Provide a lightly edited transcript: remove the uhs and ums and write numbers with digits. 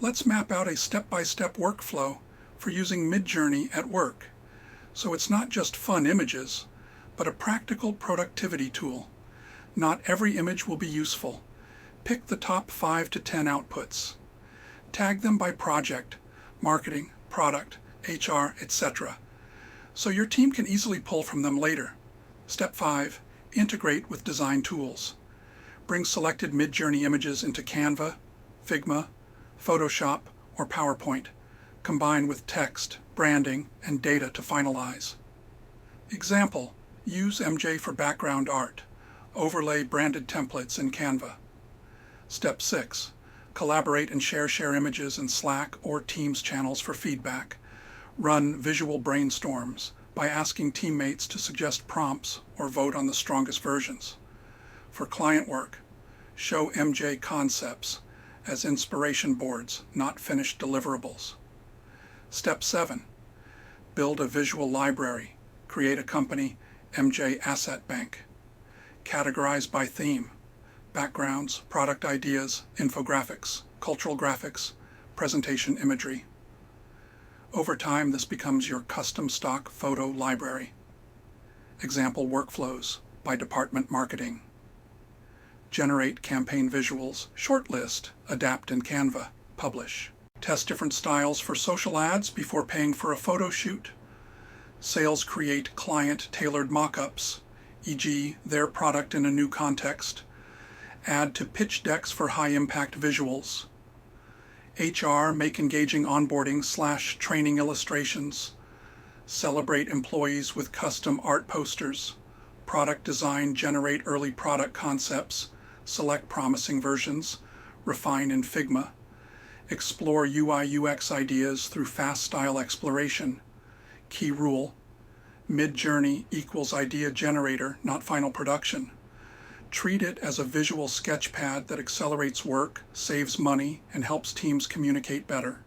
Let's map out a step-by-step workflow for using MidJourney at work, so it's not just fun images, but a practical productivity tool. Not every image will be useful. Pick the top 5 to 10 outputs. Tag them by project, marketing, product, HR, etc., so your team can easily pull from them later. Step 5. Integrate with design tools. Bring selected MidJourney images into Canva, Figma, Photoshop, or PowerPoint. Combine with text, branding, and data to finalize. Example: use MJ for background art. Overlay branded templates in Canva. Step 6. Collaborate and share images in Slack or Teams channels for feedback. Run visual brainstorms by asking teammates to suggest prompts or vote on the strongest versions. For client work, show MJ concepts as inspiration boards, not finished deliverables. Step 7. Build a visual library. Create a company MJ Asset Bank. Categorize by theme: backgrounds, product ideas, infographics, cultural graphics, presentation imagery. Over time, this becomes your custom stock photo library. Example workflows by department marketing. Generate campaign visuals, shortlist, adapt in Canva, publish. Test different styles for social ads before paying for a photo shoot. Sales create client-tailored mock-ups, e.g. their product in a new context. Add to pitch decks for high-impact visuals. HR make engaging onboarding/training illustrations. Celebrate employees with custom art posters. Product design generate early product concepts. Select promising versions. Refine in Figma. Explore UI/UX ideas through fast style exploration. Key rule: MidJourney equals idea generator, not final production. Treat it as a visual sketchpad that accelerates work, saves money, and helps teams communicate better.